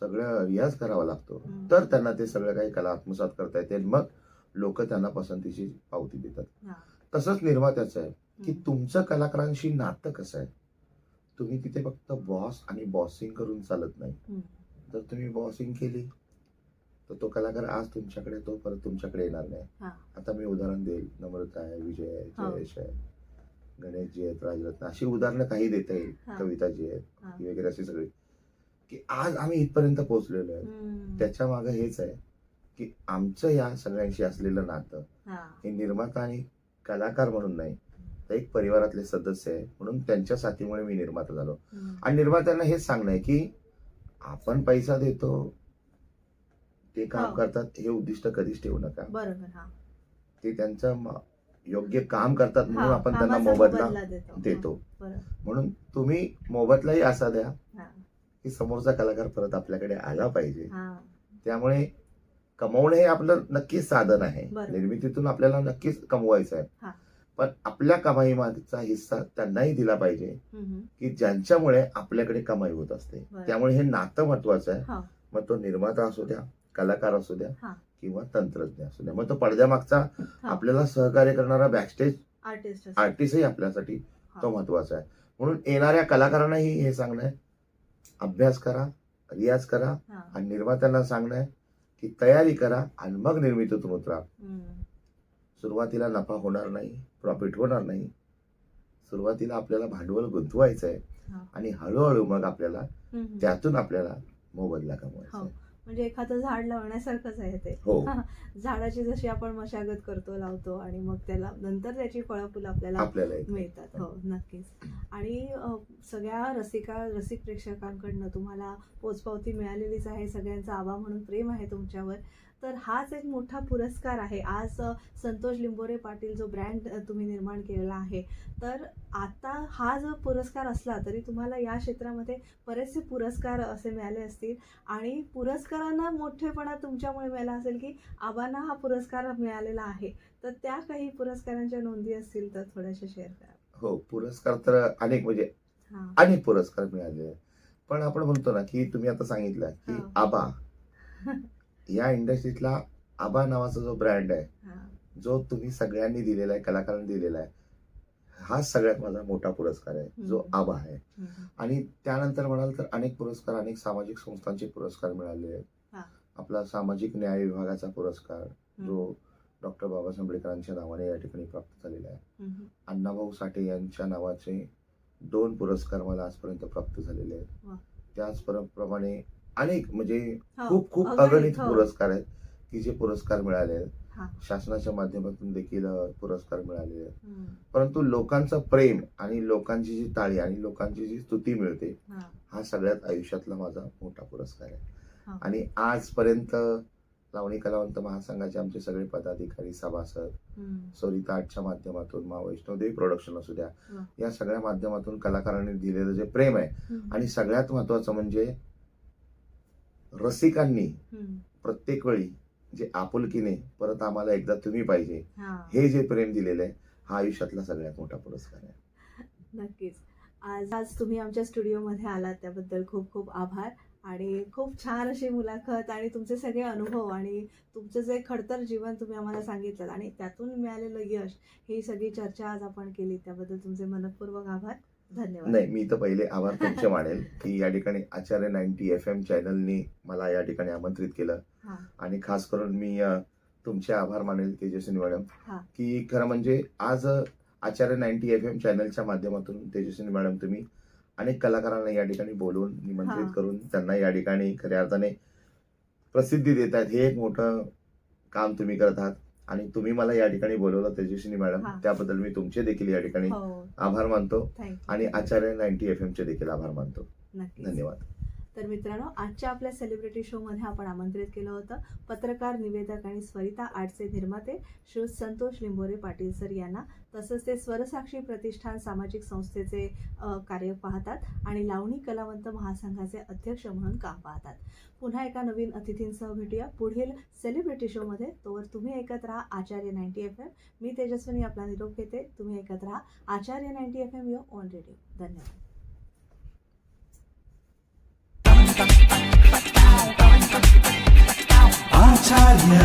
Speaker 2: सगळं रियाज करावा लागतो.
Speaker 1: हम्म.
Speaker 2: तर त्यांना ते सगळं काही कला आत्मसात करता येते, मग लोक त्यांना पसंतीची पावती देतात.
Speaker 1: हा.
Speaker 2: तसंच निर्मात्याचं आहे की
Speaker 1: हम्म.
Speaker 2: तुमचं कलाकारांशी नातं कसं आहे. तुम्ही तिथे फक्त बॉस आणि बॉसिंग करून चालत नाही.
Speaker 1: हम्म.
Speaker 2: जर तुम्ही बॉसिंग केली तर तो कलाकार आज तुमच्याकडे, तो परत तुमच्याकडे येणार नाही.
Speaker 1: हा.
Speaker 2: आता मी उदाहरण देईल, नम्रता आहे, विजय आहे,
Speaker 1: हो.
Speaker 2: जयेश आहे, गणेशजी आहेत, राजरत्न, अशी उदाहरणं काही देता येईल,
Speaker 1: हा.
Speaker 2: कविताजी आहेत,
Speaker 1: हा.
Speaker 2: ही वगैरे अशी सगळी, की आज आम्ही इथपर्यंत पोहोचलेलो आहे.
Speaker 1: हम्म.
Speaker 2: त्याच्या मागे हेच आहे की आमचं या सगळ्यांशी असलेलं नातं
Speaker 1: हा.
Speaker 2: हे निर्माता आणि कलाकार म्हणून नाही, तर एक परिवारातले सदस्य आहे म्हणून त्यांच्या साथीमुळे मी निर्माता झालो.
Speaker 1: हम्म.
Speaker 2: आणि निर्मात्यांना हेच सांगणं आहे की आपण पैसा देतो, ते काम
Speaker 1: हो.
Speaker 2: करतात हे उद्दिष्ट कधीच ठेवू नका.
Speaker 1: बरोबर. हा.
Speaker 2: ते त्यांचं योग्य काम करतात म्हणून
Speaker 1: हा,
Speaker 2: आपण त्यांना
Speaker 1: कामाचा
Speaker 2: मोबदला
Speaker 1: देतो.
Speaker 2: देतो.
Speaker 1: हा. बरोबर.
Speaker 2: म्हणून तुम्ही मोबदलाही असा द्या
Speaker 1: हा.
Speaker 2: की समोरचा कलाकार परत आपल्याकडे आला पाहिजे.
Speaker 1: हा.
Speaker 2: त्यामुळे कमवणं हे आपलं नक्कीच साधन आहे,
Speaker 1: बरोबर.
Speaker 2: निर्मितीतून आपल्याला नक्कीच कमवायचं आहे,
Speaker 1: हा.
Speaker 2: पण आपल्या कमाई मागचा हिस्सा त्यांनाही दिला पाहिजे
Speaker 1: हम्म.
Speaker 2: की ज्यांच्यामुळे आपल्याकडे कमाई होत असते.
Speaker 1: बरं.
Speaker 2: त्यामुळे हे नातं महत्वाचं आहे.
Speaker 1: हा.
Speaker 2: मग तो निर्माता असू द्या, कलाकार असू द्या
Speaker 1: हा.
Speaker 2: किंवा तंत्रज्ञ असू द्या, मग तो पडद्यामागचा
Speaker 1: हा.
Speaker 2: आपल्याला सहकार्य करणारा बॅकस्टेज
Speaker 1: आर्टिस्ट.
Speaker 2: आर्टिस्टही आपल्यासाठी
Speaker 1: हा.
Speaker 2: तो महत्वाचा आहे. म्हणून येणाऱ्या कलाकारांनाही हे सांगणं आहे, अभ्यास करा, रियाज करा.
Speaker 1: हा.
Speaker 2: आणि निर्मात्यांना सांगणं आहे की तयारी करा आणि मग निर्मितीतून उतरा.
Speaker 1: हम्म.
Speaker 2: सुरुवातीला नफा होणार नाही, प्रॉफिट होणार नाही. सुरुवातीला आपल्याला भांडवल गुंतवायचं आहे
Speaker 1: हा.
Speaker 2: आणि हळूहळू मग आपल्याला
Speaker 1: हम्म.
Speaker 2: त्यातून आपल्याला मोबदला कमवायचा
Speaker 1: हो.
Speaker 2: आहे.
Speaker 1: म्हणजे एखादं झाड लावण्यासारखंच आहे ते.
Speaker 2: हो.
Speaker 1: झाडाची जशी आपण मशागत करतो, लावतो आणि मग त्याला नंतर त्याची फळं फुलं आपल्याला
Speaker 2: आपल्याला एक-
Speaker 1: मिळतात. हो, नक्कीच. आणि सगळ्या रसिक प्रेक्षकांकडनं तुम्हाला पोचपावती मिळालेलीच आहे, सगळ्यांचा आबा म्हणून प्रेम आहे तुमच्यावर. तर हाच एक मोठा पुरस्कार आहे. आज संतोष लिंबोरे पाटील जो ब्रँड तुम्ही निर्माण केलेला आहे, तर आता हा जो पुरस्कार असला तरी तुम्हाला या क्षेत्रामध्ये बरेचसे पुरस्कार असे मिळाले असतील आणि पुरस्कारांना मोठेपणा तुमच्यामुळे मिळाला असेल की आबांना हा पुरस्कार मिळालेला आहे. तर त्या काही पुरस्कारांच्या नोंदी असतील तर थोड्याशा शेअर करा.
Speaker 2: हो, पुरस्कार तर अनेक म्हणजे
Speaker 1: हां.
Speaker 2: अनेक पुरस्कार मिळाले आहेत. पण आपण म्हणतो ना की तुम्ही आता सांगितलं की
Speaker 1: हो.
Speaker 2: आबा या इंडस्ट्रीतला आबा नावाचा जो ब्रँड आहे,
Speaker 1: हां.
Speaker 2: जो तुम्ही सगळ्यांनी दिलेला आहे, कलाकारांनी दिलेला आहे, हा सगळ्यात माझा मोठा पुरस्कार आहे जो
Speaker 1: हम्म.
Speaker 2: आबा आहे.
Speaker 1: हं, हं.
Speaker 2: आणि त्यानंतर म्हणाल तर अनेक पुरस्कार, अनेक सामाजिक संस्थांचे पुरस्कार मिळाले आहेत.
Speaker 1: हा.
Speaker 2: आपला सामाजिक न्याय विभागाचा पुरस्कार
Speaker 1: हं.
Speaker 2: जो डॉक्टर बाबासाहेब आंबेडकरांच्या नावाने या ठिकाणी प्राप्त झालेला आहे.
Speaker 1: हं, हं.
Speaker 2: अण्णाभाऊ साठे यांच्या नावाचे 2 पुरस्कार मला आजपर्यंत प्राप्त झालेले आहेत.
Speaker 1: वा.
Speaker 2: त्याचप्रमाणे अनेक म्हणजे
Speaker 1: हो,
Speaker 2: खूप खूप
Speaker 1: अगणित,
Speaker 2: अगणित
Speaker 1: हो.
Speaker 2: पुरस्कार आहेत की जे पुरस्कार मिळाले आहेत.
Speaker 1: हा.
Speaker 2: शासनाच्या माध्यमातून देखील पुरस्कार मिळाले आहेत.
Speaker 1: हं.
Speaker 2: परंतु लोकांचं प्रेम आणि लोकांची जी टाळी आणि लोकांची जी स्तुती मिळते,
Speaker 1: हां.
Speaker 2: हा सगळ्यात आयुष्यातला माझा मोठा पुरस्कार आहे.
Speaker 1: हा.
Speaker 2: आणि आजपर्यंत लावणी कलावंत महासंघाचे आमचे सगळे पदाधिकारी, सभासद,
Speaker 1: हं.
Speaker 2: सरिता आर्टच्या माध्यमातून, मा वैष्णोदेवी प्रोडक्शन असू द्या,
Speaker 1: वा.
Speaker 2: या सगळ्या माध्यमातून कलाकारांनी दिलेलं जे प्रेम आहे
Speaker 1: हं.
Speaker 2: आणि सगळ्यात महत्वाचं म्हणजे रसिकांनी
Speaker 1: हं.
Speaker 2: प्रत्येक वेळी जे आपुलकीने परत आम्हाला एकदा तुम्ही पाहिजे
Speaker 1: हां.
Speaker 2: हे जे प्रेम दिलेलं आहे, हा आयुष्यातला सगळ्यात मोठा पुरस्कार आहे.
Speaker 1: नक्कीच. आज तुम्ही आमच्या स्टुडिओमध्ये आलात त्याबद्दल खूप खूप आभार आणि खूप छान अशी मुलाखत आणि तुमचे सगळे अनुभव आणि तुमचं जे खडतर जीवन तुम्ही आम्हाला सांगितलं आणि त्यातून मिळालेलं यश, ही सगळी चर्चा आज आपण केली त्याबद्दल तुमचे मनपूर्वक आभार. धन्यवाद.
Speaker 2: नाही, मी तर पहिले आभार तुमचे मानेल की या ठिकाणी आचार्य 90 FM चॅनलनी मला या ठिकाणी आमंत्रित केलं.
Speaker 1: हां.
Speaker 2: आणि खास करून मी तुमचे आभार मानेल तेजस्विनी मॅडम
Speaker 1: हां.
Speaker 2: की खरं म्हणजे आज आचार्य 90 FM चॅनलच्या माध्यमातून तेजस्विनी मॅडम तुम्ही अनेक कलाकारांना या ठिकाणी बोलवून निमंत्रित
Speaker 1: हां.
Speaker 2: करून त्यांना या ठिकाणी खऱ्या अर्थाने प्रसिद्धी देत आहेत. हे एक मोठं काम तुम्ही करत आहात आणि तुम्ही मला या ठिकाणी बोलवलं तेजस्विनी मॅडम,
Speaker 1: हां.
Speaker 2: त्याबद्दल मी तुमचे देखील या ठिकाणी
Speaker 1: हो.
Speaker 2: आभार मानतो
Speaker 1: थँक्यू.
Speaker 2: आणि आचार्य 90 FM चे देखील आभार मानतो.
Speaker 1: नक्कीच.
Speaker 2: धन्यवाद.
Speaker 1: तर मित्रांनो, आजच्या आपल्या सेलिब्रिटी शोमध्ये आपण आमंत्रित केलं होतं पत्रकार, निवेदक आणि स्वरिता आर्टचे निर्माते श्री संतोष लिंबोरे पाटील सर यांना. तसंच ते स्वरसाक्षी प्रतिष्ठान सामाजिक संस्थेचे कार्य पाहतात आणि लावणी कलावंत महासंघाचे अध्यक्ष म्हणून काम पाहतात. पुन्हा एका नवीन अतिथींसह भेटूया पुढील सेलिब्रिटी शोमध्ये. तोवर तुम्ही ऐकत राहा आचार्य 90 FM. मी तेजस्विनी आपला निरोप घेते. तुम्ही ऐकत राहा आचार्य 90 FM युअर ऑन रेडिओ. धन्यवाद.
Speaker 3: Acharya